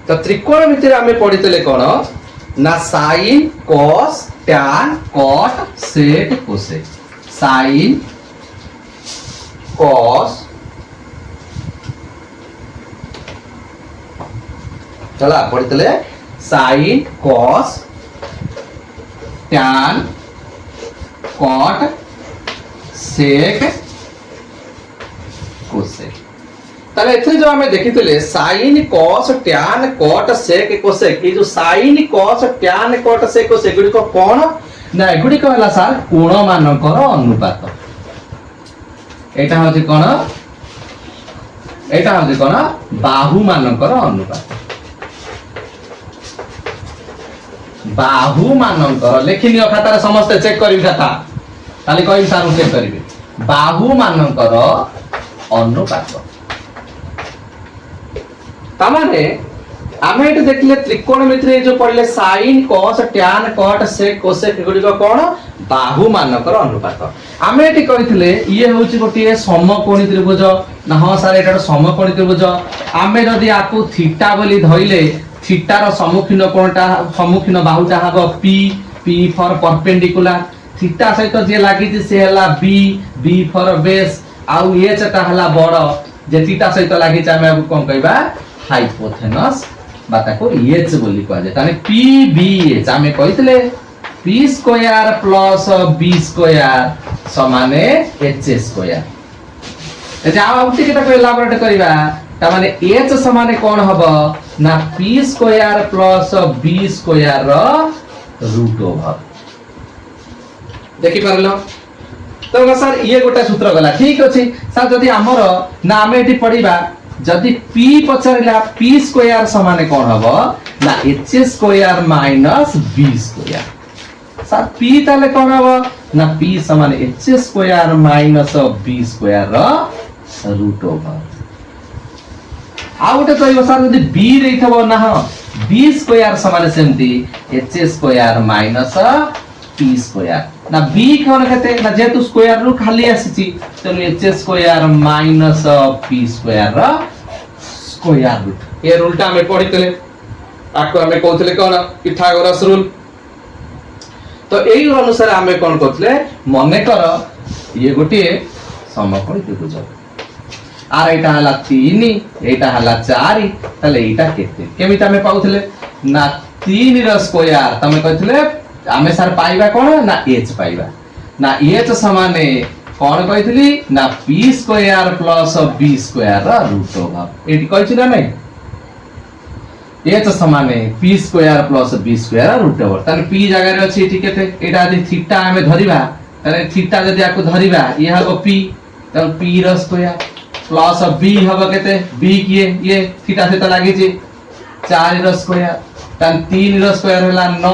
तो त्रिकोणमिति आम पढ़ी कौन ना sin cos tan cot sec cosec sin cos चला पढ़ी sin cos tan cot sec cosec ताले एथि जो हमें देखिथिले sin cos tan cot sec cosec ये जो sin cos tan cot sec cosec गुडी को कोन ना गुडी को हला सर कोण मानकर अनुपात एटा होछि कोन एटा होछि कोन बाहु मानकर अनुपात बाहु मानकर लेखिनियो खाता रे समस्त चेक करी खाता खाली कहि सारू चेक करिवे बाहु मानकर अनुपात तामाने आमे एटे देखले त्रिकोणमिति जो पढ़ले sin cos tan cot sec cosec गुडी को कोन बाहु मानकर अनुपात आमे एटे कहिथिले ये होछि गोटिए समकोणी त्रिभुज ना हां सर एटा समकोणी त्रिभुज आमे जदी आकु थीटा बोली धइले थीटार सम्मुखीन कोणटा सम्मुखीन बाहुटा हबो P P for perpendicular theta सहित जे लागि से हला बी बी फॉर बेस आउ एच टा हला बड़ जे थीटा सहित लागि आमे कोन कहबा हाइपोथेनस बाता को एच बोली कहै जे ताने पी बी एच आमे कहितले p square plus b square समाने h स्क्वायर एजा आउ टिकेटा को एलाबोरेट करबा ता माने h समाने कोन हबो ना p square plus b square रो रूट ओवर देखि परलो तो सर ये गोटा सूत्र गला ठीक अछि सर जदी हमर ना आमे एटी पढिबा जदी p पचरिला p स्क्वायर समाने कोन हबो ना h square minus b square sir p ताले कोन हबो ना p समाने h square minus b square रो रूट ओवर आउटे कहबो सर जदी b रेथबो ना b स्क्वायर समान सेमती h square minus p square ना b कोन कते ना जेतु स्क्वायर रु खाली आसीची तनु h square minus p square रा स्क्वायर रूट ये रूलटा हमें पढितले आको हमें कहथले कोन पिथागोरस रूल तो एई अनुसार हमें कोन कहथले मने कर ये गोटिए समकोणी त्रिभुज आर एटा हला 3 एटा हला 4 तले एटा केते केमिता हमें पाउथले ना 3 रो स्क्वायर तमे कहथले आमे सर पाइबा कोन ना h पाइबा ना h समाने कोन कहथली ना p square plus b square रा रूट ओवर एटी कहछि ना नै h समाने p square plus b square रा रूट ओवर तने p जगह रे अछि एटी केते एटा यदि थीटा हमें धरिबा तने थीटा यदि आको धरिबा ये हबो p तने p रो स्क्वायर प्लस b हबो केते b किए ये थीटा से त लागि छी 4 रो स्क्वायर तन 3 रो स्क्वायर होला 9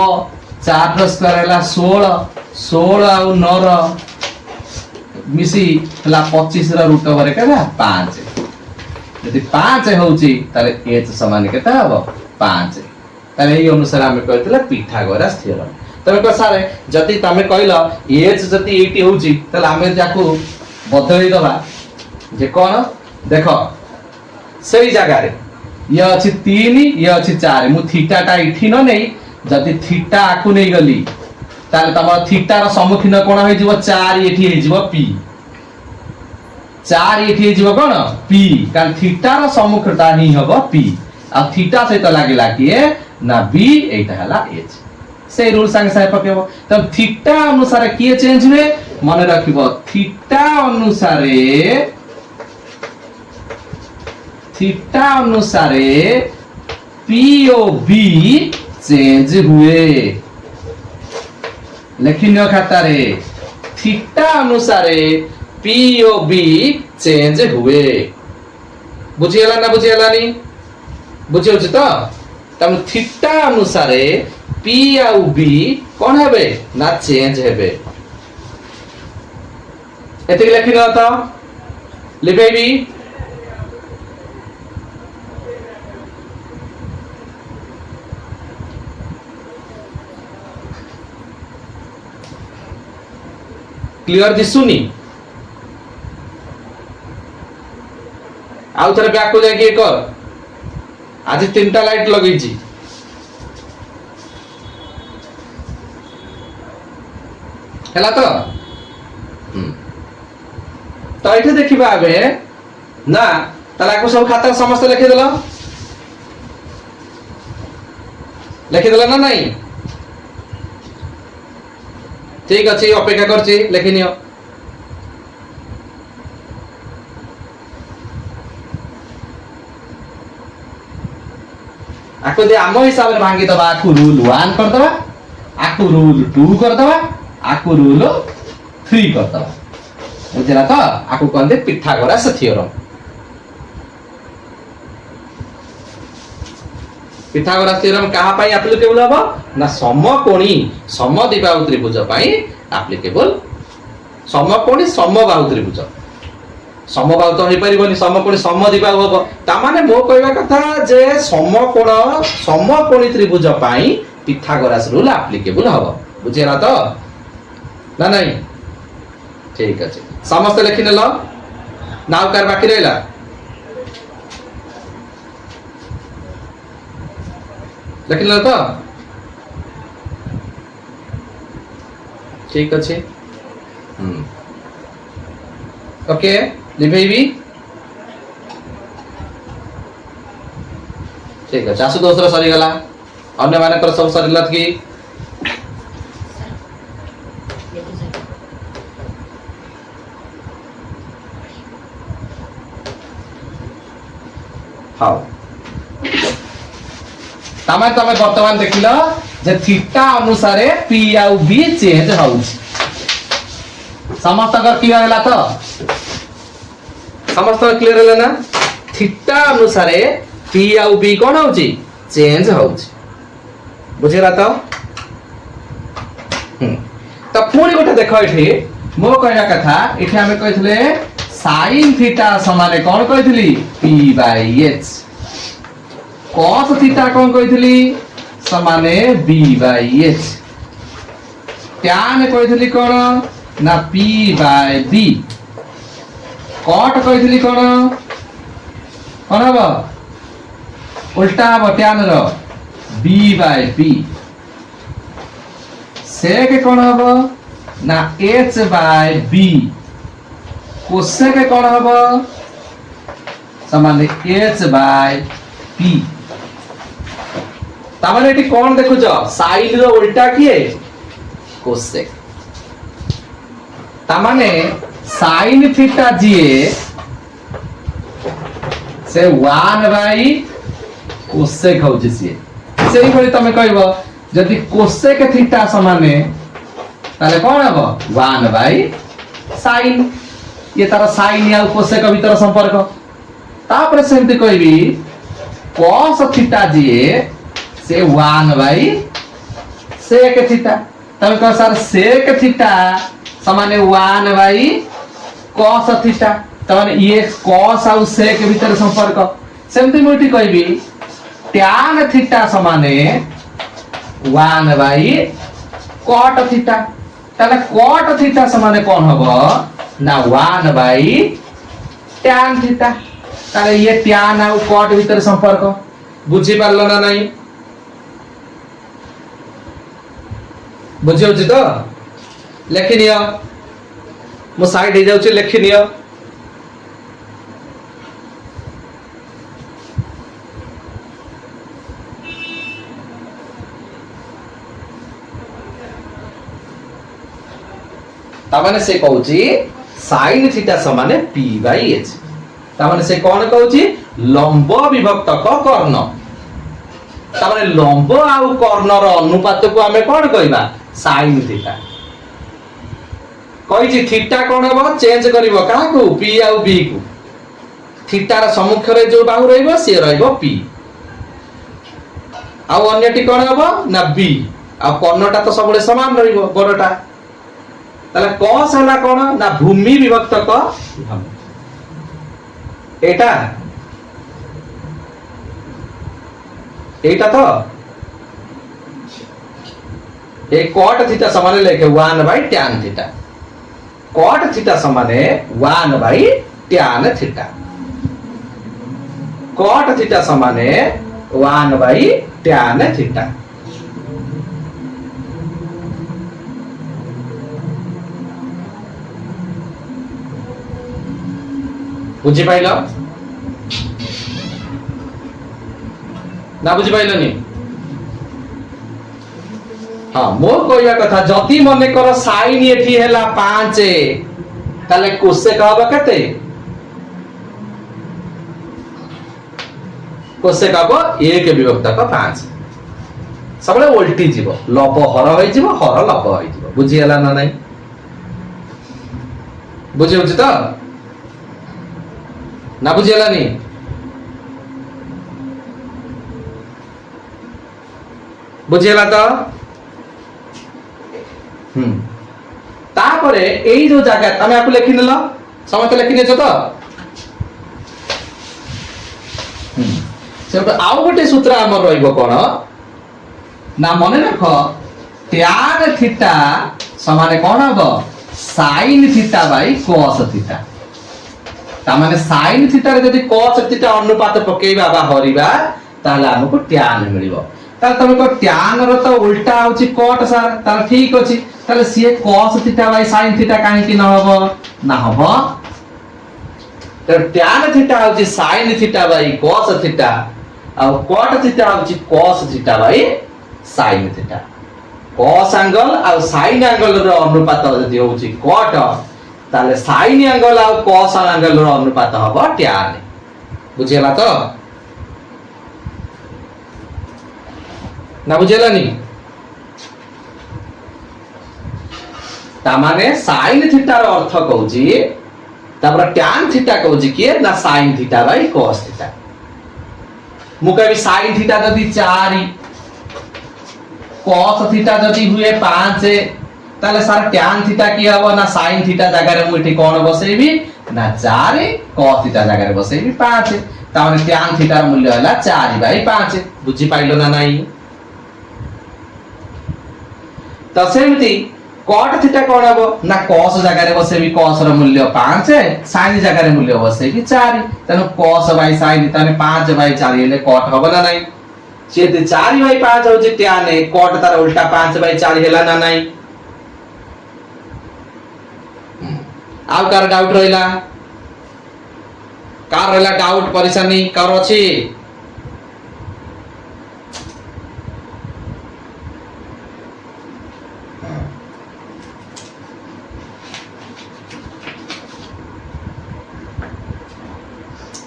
4 रो स्क्वायर होला 16 16 आ 9 रो मिसी हला 25 रो रूट ओवर केला 5 यदि 5 होउची ताले h समान केता हबो 5 ताले एई अनुसार हम कहतिला पिथागोरस थ्योरम तमे को सारे जति तमे कहलो h जति 80 होउची ताले हम जाको बदलै दबा जे कोन देखो सही जगह रे ये अछि 3 ये अछि 4 मु थीटा टा इठी न नै जति थीटा आकु नै गली ताले तमर थीटा रो सम्मुखीन कोन होई जिवो 4 एठी होई जिवो p 4 एठी होई जिवो कोन p कारण थीटा रो सम्मुखता ही हबो p आ थीटा सहित लागिला किए ना b एटा हला h से रूल संग साइ पकेबो तब थीटा अनुसार किए चेंज हुए माने रखिबो थीटा अनुसारे P और B चेंज हुए लेखिनियो खाता रे थीटा अनुसारे P और B चेंज हुए बुझियला ना बुझियला नी बुझियो छ त तम थीटा अनुसारे P और B कोन हेबे ना चेंज हेबे एते लेखिनो त लिबेबी क्लियर दिसुनी आउ थरे बैक को जाके कर आज 3टा लाइट लगेछि हला तो एठे देखिबा आबे ना ताला को सब खाता समस्त लिखि देला ना नहीं ठीक अच्छे अपेक्षा करछि लिखि नियो आको दे आम हिसाब रे भांगी दबा आको रूल 1 कर दबा आको रूल 2 कर दबा आको रूल 3 कर दबा बुझला तो आको कहते पिथागोरस थ्योरम पिथागोरस थ्योरम कहा पाई एप्लीकेबल हबो ना समकोणी समद्विबाहु त्रिभुज पाई एप्लीकेबल समकोणी समबाहु त्रिभुज समबाहु तो होई परिबनी समकोणी समद्विबाहु हबो ता माने मो कहबा कथा जे समकोण समकोणी त्रिभुज पाई पिथागोरस रूल एप्लीकेबल हबो बुझेला तो ना नहीं ठीक अछि समस्त लिखि नेलो नाउ कर बाकी रहला लिखि नेलो तो ठीक अछि ओके लिभेबी ठीक अछि आसु दोसरा सरी गला अन्य मानकर सब सरीलत की हाउ तमे वर्तमान देखिल जे थीटा अनुसार पी आउ बी चेंज होउछि समस्त क्लियर होला तो समस्त क्लियर होला ना थीटा अनुसार पी आउ बी कोन होउछि चेंज होउछि बुझिला तो तो पुणी गोटे देख एठी मो कहया कथा एठी हमें कहिथले sin थीटा समान कोन कहिथली p by h cos theta कोन कहिथली समान b बाय h tan कहिथली कोन ना p बाय b cot कहिथली कोन कोन हबो उल्टा हबो tan रो b बाय b sec कोन हबो ना h बाय b कोसेक कौन हबो समान h by p तामाने eighty cone देखुछ sign रो उल्टा किए कोसेक तामाने साइन थीटा जिए से 1 बाय कोसेक होउछि सेही भली तमे कहबो जदि कोसेक थीटा समान ताले कोन हबो 1 बाय साइन ये तार साइन या कोसेक भीतर संपर्क तापर सेमति कहबी cos थीटा जिए से 1 बाय sec थीटा तमे कह सर sec थीटा समान 1 बाय cos थीटा तने ये cos और sec भीतर संपर्क सेमति मोटी कहबी tan थीटा समान 1 बाय cot थीटा ताले cot थीटा समान कोन हबो ना 1 बाय tan थीटा ताले ये tan और cot भीतर संपर्क बुझी पारलो ना नहीं बुझियो छी तो लिखि नियो मो साइड हे जाउ छी लिखि नियो तामाने से कहउची sin थीटा समान p बाय h तामाने से कोन कहउची लंब विभक्तक कर्ण तामाने लंब आउ कर्णर अनुपात को हमें कोन कहबा sin थीटा कहिची थीटा कोन हबो चेंज करिवो काहा को p आउ b को थीटा रा सम्मुख रे जो बाहु रहइबो से रहइबो p आउ अन्यटी कोन हबो ना b आ कर्णटा तो सबले समान रहइबो बडटा ताले cos हला कोन ना भूमि विभक्तक एटा एटा तो ए cot थीटा समान लेके 1 by tan theta cot theta समान 1 by tan theta cot theta समान 1/tan थीटा। बुझी पाइल ना बुझी पाइलनी? हाँ मोर कहवा कथा जति मन कर साइन एठी हैला 5 ताले कोसेक हबो केते? कोसेक हबो 1 विभक्त 5 सबले उल्टी जीवो लब हर होई जीवो हर लब होई जीवो। बुझी हैला ना नहीं? बुझी होची तो ना बुझी हैला नी? बुझी हैला तो तापरे एई जो जागा तमे आपको लिखि नेलो समस्त लिखि नेछो तो सेटा आउ गोटे सूत्र हमर रहइबो कोन ना मने रखो tan थीटा समान कोन हबो sin theta by cos theta. ता माने sin थीटा रे जदि cos थीटा अनुपात पकेइबा बा हरिबा ताले हमको tan मिलिबो। ताले तमे को tan रो तो उल्टा होची cot सर ताले ठीक अछि ताले CA cos theta by sin theta काहे कि न हबो ना हबो। तो tan थीटा होची sin theta by cos theta और cot थीटा होची cos theta by sin theta. cos angle और sin एंगल रो अनुपात जदि होची cot ताले sin एंगल और cos एंगल रो अनुपात हबो tan। बुझियला तो ना बुझियला नी? ता माने sin थीटा रो अर्थ कहूची तापर tan थीटा कहूची के ना sin theta by cos theta. मु कहबी sin थीटा जदि 4 cos थीटा जदि हुए 5 ताले सर tan थीटा की हबो ना sin थीटा जगह रे मु एठी कोन बसेबी ना 4 cos थीटा जगह रे बसेबी 5 ता माने tan थीटा रो मूल्य होला 4/5। बुझी पाइलो ना नाही? त सेमती cot थीटा कोन हबो ना cos जगह रे बसेबी cos रो मूल्य 5 sin जगह रे मूल्य बसेबी 4 तनो cos/sin तने 5/4 हेले cot हबो ना नाही? जेते 4/5 होची tan cot तार उल्टा 5/4 हेला ना नाही? आउ कार डाउट रहिला? कार रहिला डाउट परेशानी कर अछि?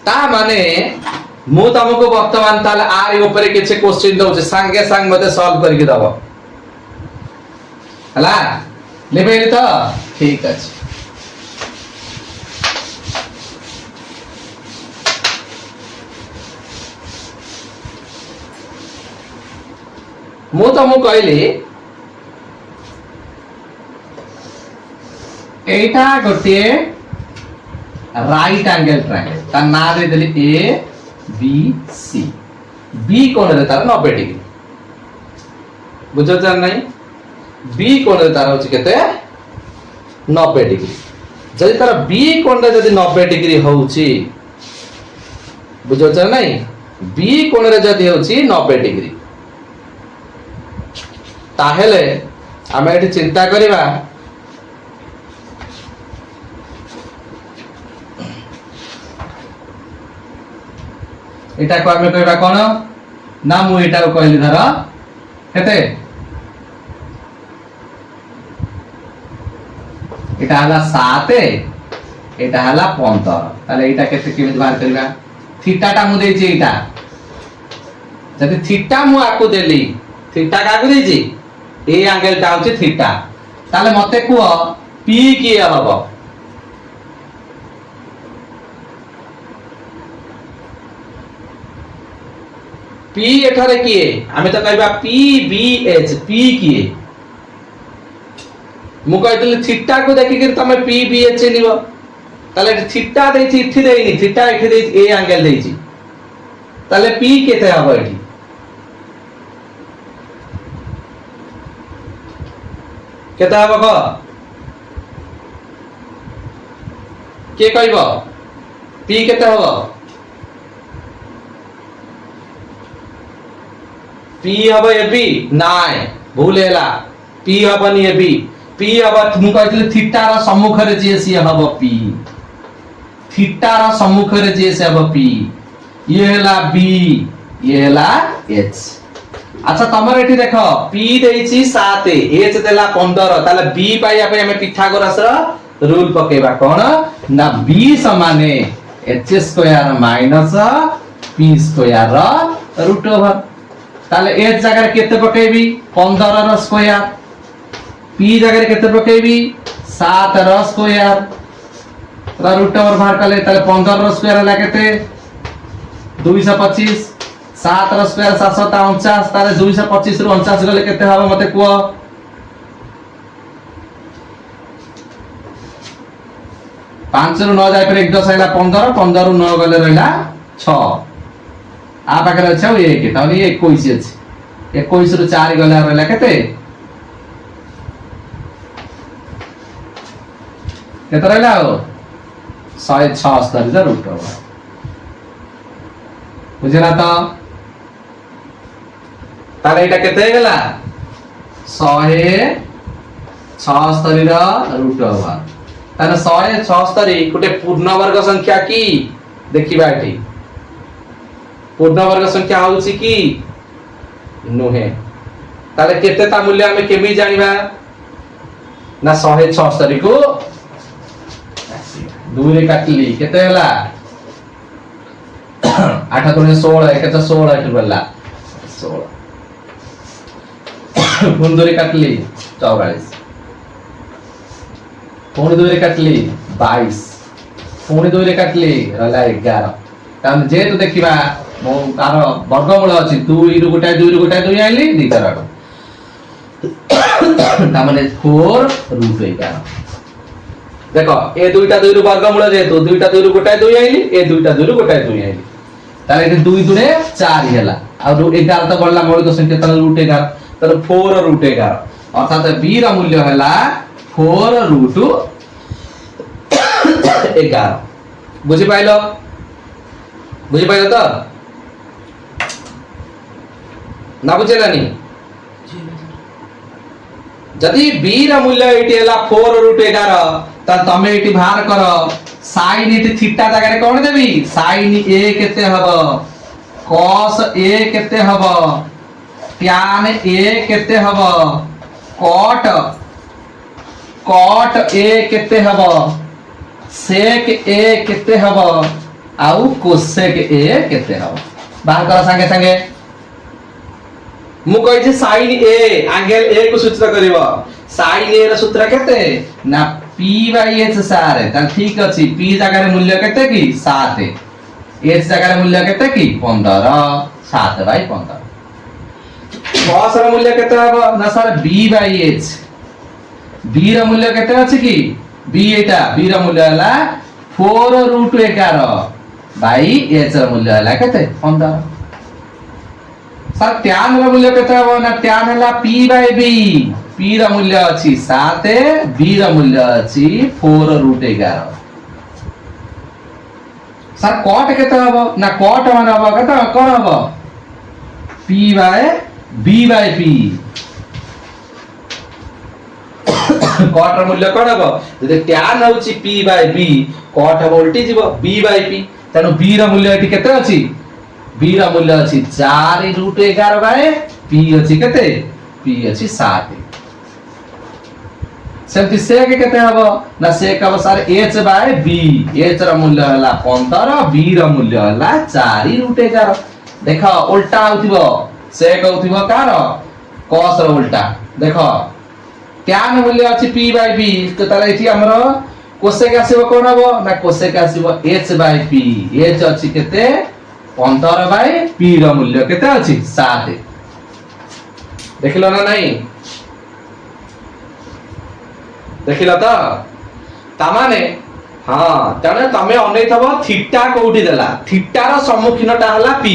ता माने मु तुमको वर्तमान ताले आर ऊपर किछ क्वेश्चन दउछ संगे संग मते सॉल्व करके दबो हला लेबे तो ठीक अछि। मु तुमको कहली एटा गोटे राइट एंगल ट्रायंगल ता ना दे देली ए बी सी बी कोण रे तार 90 डिग्री। बुझो जान नहीं? बी कोण रे तार होची केते 90 डिग्री। जदि तार बी कोण रे जदि 90 डिग्री होउची बुझो जान नहीं? बी कोण रे जदि होउची 90 डिग्री ताहेले हमें एठी चिंता करिबा एटा को हमें कहबा कोन ना मु एटा को कहली धर केते एटा हला 7 एटा हला 15 ताले एटा केते केमित बाहर करबा थीटा टा मु देछि एटा जदि थीटा मु आकु देली थीटा काकु देछि ए एंगल टा होछि थीटा ताले मते कुओ पी की हबो पी एठारे किए आमे तो कहबा पी बी एच पी किए मु कहतली थीटा को देखि के तमे पी बी एच निबो ताले थीटा देछि इथि देइनी थीटा इथि देछि ए एंगल देछि ताले पी केते हबो एठी केते हबो क के कहबो पी केते हबो पी हबो एबी नाय भूल हैला पी हबनी एबी पी हब मु कहथिले थीटा रा सम्मुख रे जे सी हबो पी थीटा रा सम्मुख रे जे से हबो पी ये हैला बी ये हैला एच। अच्छा तमर एठी देखो p देइची 7 h देला 15 ताले b पाइया पे हमें पिथागोरस रा रूल पकेबा कोन ना b समाने h square minus p square रा रूट ओवर ताले h जगह रे केते पकेबी 15 रा स्क्वायर p जगह रे केते पकेबी 7 रा स्क्वायर रा रूट ओवर बाहर कले ताले 15 रा स्क्वायर ला केते 225 7 रा स्क्वायर 749 तारे 225 रु 49 गले केते हबो मते कुओ 5 रु 9 जाय पर 1 10 हैला 15 15 रु 9 गले रहला 6 आ पाखरे छै 1 तानी 21 अछि 21 रु 4 गले रहला केते केते रहला 176 रा रूट ओवर बुझला तो ताले एटा केते गेला 176 रा रूट ओवर ताने 176 गोटे पूर्ण वर्ग संख्या की देखिबा एठी पूर्ण वर्ग संख्या होउची की नुहे ताले केते ता मूल्य हमें केमी जानिबा ना 176 को 2 रे काटली केते होला 8 गुणे 16 1 16 एठी बल्ला 16 पुन 2 रे काटली 44 पुन 2 रे काटली 22 पुन 2 रे काटली रहला 11 तान जे तो देखिबा मो कार वर्गमूल अछि 2 रु गोटा 2 रु गोटा 2 आइली दी तरड ता माने 4 रूट 11 देखो ए दुईटा 2 रु वर्गमूल जे तो दुईटा 2 रु गोटा 2 आइली ए दुईटा 2 रु गोटा 2 आइली ताले एठी 2 दुने 4 हैला आ 11 तो बळला मौलिक संख्या ताले रूट 11 ताले 4 रूट 11 अर्थात b रा मूल्य हैला 4 रूट 11 बुझि पाइलो तो ना बुझेलानी जदि b रा मूल्य एठी हैला 4 रूट 11 त तमे एठी बाहर करो sin इति थीटा जगह रे कोन देबी sin a केते हबो cos a केते हबो tan a केते हबो cot a केते हबो sec a केते हबो आउ cosec a केते हबो बाहर करा संगे संगे मु कहि जे sin a एंगल a को सूचित करिवो sin a रा सूत्र केते ना p by h सारे त ठीक अछि p जगह रे मूल्य केते की 7 h जगह रे मूल्य केते की 15 7 by 15 cos रा मूल्य केते हबो ना sir b by h b रा मूल्य केते अछि की b एटा b रा मूल्य हला 4 रूट 11 by h रा मूल्य हला केते 15 सर tan रा मूल्य केते हबो ना tan हला p by b p रा मूल्य अछि 7 b रा मूल्य अछि 4 रूट 11 सर cot केते हबो ना cot मान हबो केते कोन हबो p by b by p cot रा मूल्य कोन हबो जदि tan होछि p by b cot हबो उल्टी जीवो b by p तनो b रा मूल्य एठी केते अछि b रा मूल्य अछि 4 रूट 11 by p अछि केते p अछि 7 सेमति sec केते हबो ना sec हबो sir h by b h रा मूल्य हला 15 b रा मूल्य हला 4 रूट 11 देखो उल्टा होतिबो sec होतिबो कार cos रा उल्टा देखो tan मूल्य अछि p by b तो ताले एठी हमरो cosec आसीबो कोन हबो ना cosec आसीबो h by p h अछि केते 15 by p रा मूल्य केते अछि 7 देखिलो ना नहीं देखिला तो तामाने हां तने तमे अनै थबो थीटा कोठी देला थीटा रो सम्मुखीनटा हला p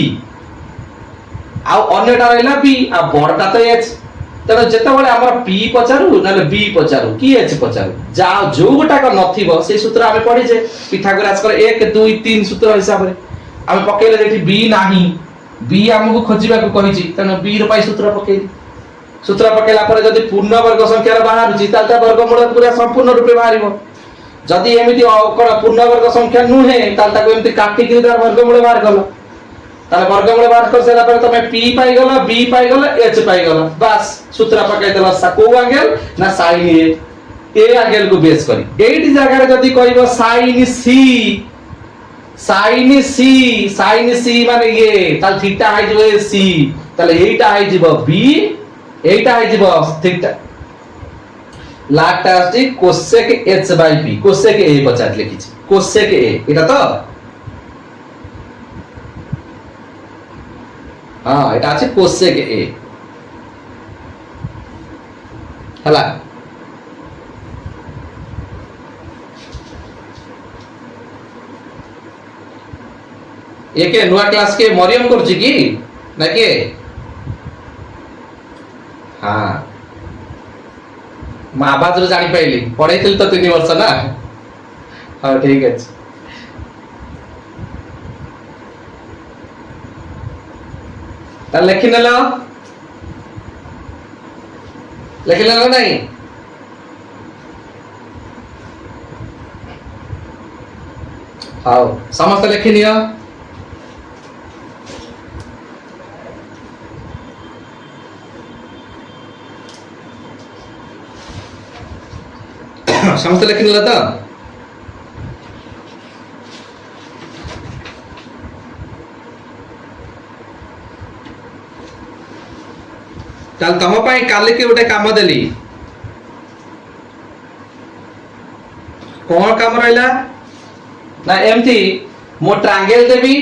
आ अन्यटा रहला p आ बड़टा तो h तने जेते बळे हमर p पचारु नले b पचारु की h पचारु जा जो गोटा को नथिबो से सूत्र हमें पढि जे पिथागोरास कर 1 2 3 सूत्र हिसाब रे हमें पकेले जेठी b नाही बी हमको खोजिबा को कहिछि तनो बी रो पाई सूत्र पकेइ सूत्र पकेला पर जदि पूर्ण वर्ग संख्या रो बाहर छि तालता वर्गमूल पूरा संपूर्ण रूपे बाहरिबो जदि एमिति कोन पूर्ण वर्ग संख्या नुहे तालता को एमिति काटि कि तार वर्गमूल बाहर गलो ताले वर्गमूल बाहर कर सेला पर तमे p पाई गलो b पाई गलो h पाई गलो बस सूत्र पकेइ देला सा को एंगल ना sin ए एंगल को बेस करी एठी जगह रे जदि कहबो sin c माने ये ताल थीटा आइ जबो c ताले एटा आइ जबो b एटा आइ जबो थीटा लाटा अछि cosec h by p cosec a पचात लिखि छी कोसेक a एटा तो हां एटा अछि कोसेक a हला एके नुआ क्लास के मरियम करछि की ना के हां मा आवाज रो जानि पाइली पढैतिल तो 3 वर्ष ना हां ठीक अछि ता लिखि नेलो नहीं हां समस्त लिखि नियो समस्त लिखि नेला तो ताल तम पाई काली के गोटे काम देली कोन काम रहला ना एमथी मो ट्रायंगल देबी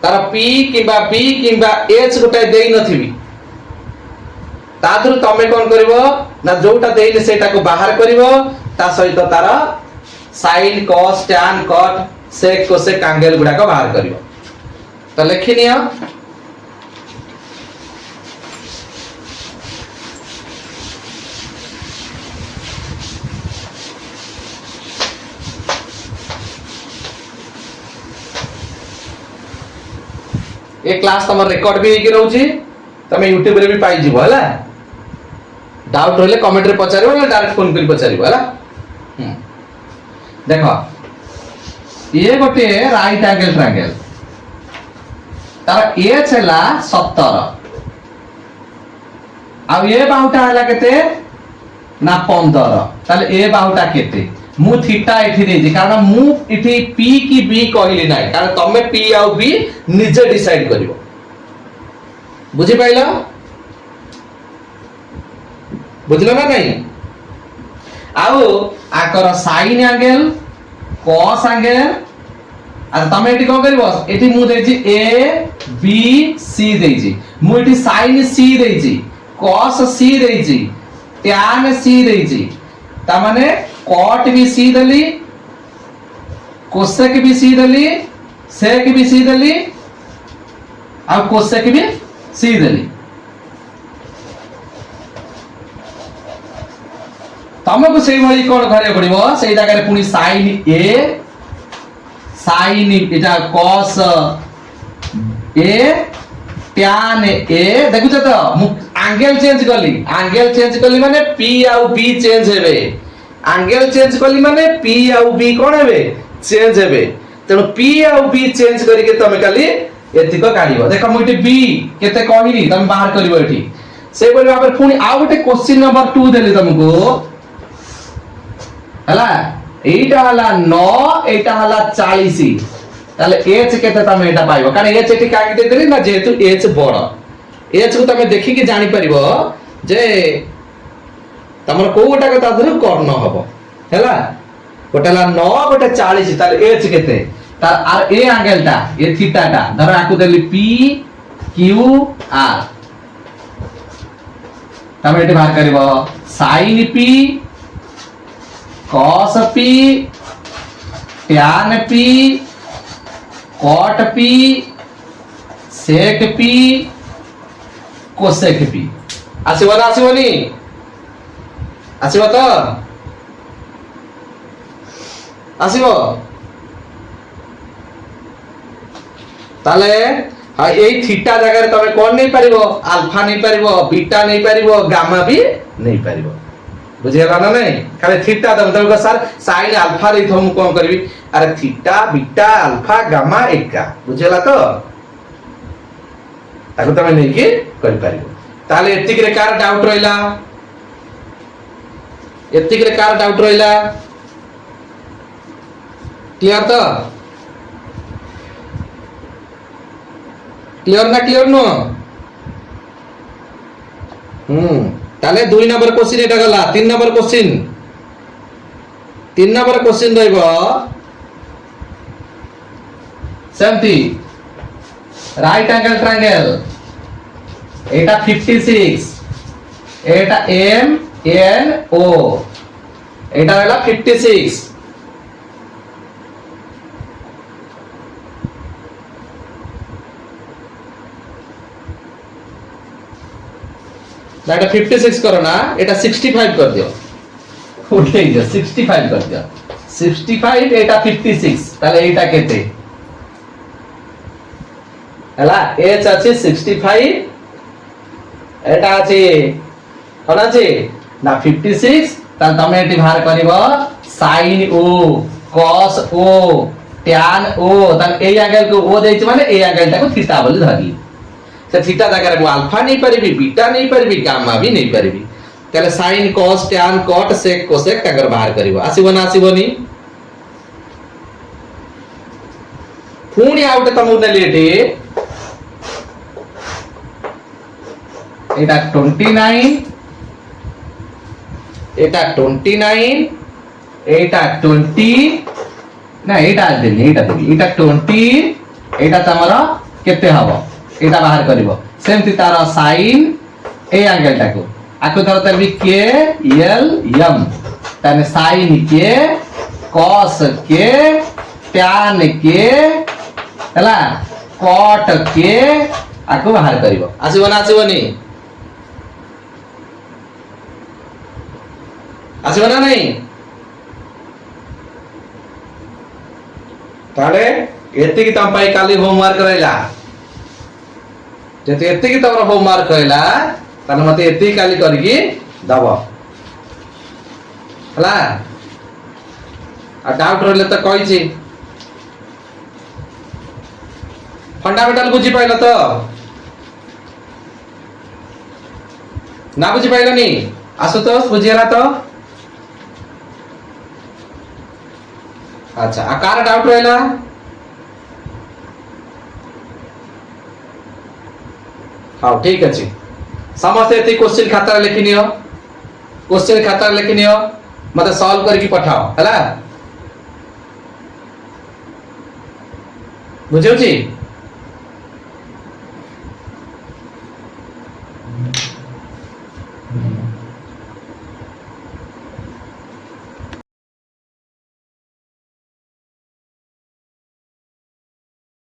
तार p किबा b किबा h गोटे देई नथिबी तादरु तमे कोन करबो ना जोटा देइले सेटा को बाहर करबो ता सहित तार sin cos tan cot sec cosec angle गुडा को बाहर करबो तो लिखि नियो ए क्लास तमर रिकॉर्ड भी हेकि रहउची तमे YouTube रे भी पाई जिवो हला डाउट होले कमेंट रे पचारिबो ना डायरेक्ट फोन कर पचारिबो हला देखो ये गोटे राइट एंगल ट्रायंगल तार एच हला 17 आ ये बाहुटा हला केते ना 15 ताले ए बाहुटा केते मु थीटा एठी देजी कारण मु इठी p की b कहली नाही कारण तमे p आ b निजे डिसाइड करिवो बुझि पाइला बुझलो ना नहीं आउ आकर sin एंगल cos एंगल आ तमे एठी कोन करबो एठी मु देजी a b c देजी मु एठी sin c देजी cos c देजी tan c देजी ता माने cot भी c दली cosec भी c दली sec भी c दली आ cosec भी c दली तमको सेही भली कोन करे पड़िबो सेही जागा रे पुनी sin a sin Etah cos a tan a देखुछ तो एंगल चेंज करली माने p आ b चेंज हेबे एंगल चेंज करली माने p आ b कोन हेबे चेंज हेबे तेनो p आ b चेंज करी के तमे खाली एतिको काढिबो देखो मुइटे b केते कहिनी तमे बाहर करिवो एठी से बोलबा पर पुनी आ गोटे क्वेश्चन नंबर 2 देली तुमको हला एटा हला 9 एटा हला 40 ताले h केते तमे एटा पाइबो कारण h एठी काकी देतली ना जेतु h बड़ h को तमे देखि के जानि परिबो जे तमर को गोटा के तादर कर्ण हबो हैला गोटेला 9 गोटे 40 ताले h केते तार आर ए एंगल टा ए थीटा टा धर आकु देली p q r तमे एठी बाहर करबो sin p cos p tan p cot p sec p cosec p आसीबो ना आसीबोनी आसीबो तो आसीबो তাহলে এই থিটা জায়গায় তুমি কোন নেই পারিব আলফা নেই পারিব বিটা নেই পারিব গামা भी নেই পারিব বুঝিলা না নাই খালি থিটা দম তুমি স্যার sin আলফা দেই থমু কোন করবি আরে থিটা বিটা আলফা গামা একা বুঝিলা তো তাকে তুমি নেই কি করি পারিব তাহলে এতিকরে কার ডাউট রইলা এতিকরে কার ডাউট রইলা ক্লিয়ার তো ক্লিয়ার না ক্লিয়ার নো তাহলে 2 নম্বর কোশ্চেন এটা গলা 3 নম্বর কোশ্চেন 3 নম্বর কোশ্চেন রইব সেমতি রাইট অ্যাঙ্গেল ট্রায়াঙ্গেল এটা 56 এটা এম এন ও এটা হলো 56 না এটা 56 করো না এটা 65 कर দিও উঠে গিয়ে 65 कर দিও 65 এটা 56 তাহলে এইটা কেতে হলা h আছে 65 এটা আছে কোন আছে না 56 তাহলে তুমি এটি বাহার করিব sin o cos o tan o তাহলে এই অ্যাঙ্গেল কো ও দেইছে মানে এই অ্যাঙ্গেলটাকে থিটা বলি ধরি से थीटा জায়গায় মু আলফা নেই পারিবি বিটা নেই পারিবি গামা भी নেই পারিবি তাহলে sin cos tan cot sec cosec টাকার বাহার করিব আসিব না আসিবনি পুনি আউটে তমু নেলি এটি এটা 29 এটা 29 এটা 20 না এটা দেলি এটা 20 এটা তোমার কেতে হবে এটা বাহার করিব সেমতি তার sin এই অ্যাঙ্গেলটাকে আকু ধর তারবি কে এল এম তাহলে sin কে cos কে tan কে হলা cot কে আকু বাহার করিব আসিব না আসিবনি আসিব না নাই তাহলে এতিকি তম পাই কালি হোমওয়ার্ক রইলা যেতে এতিকি তোমরা হোমওয়ার্ক হইলা তাহলে মতে এতিকি কালি করিকি দব হলা আর ডাউট রইলে তো কইছি ফান্ডামেন্টাল বুঝি পাইল তো না বুঝি পাইলনি আশুতোষ বুঝিলা তো আচ্ছা আর কার ডাউট রইলা हाँ ठीक अच्छे समझते थे क्वेश्चन खाता लिखी नियो क्वेश्चन खाता लिखी नियो मतलब सॉल्व करके पठाओ है ना बुझे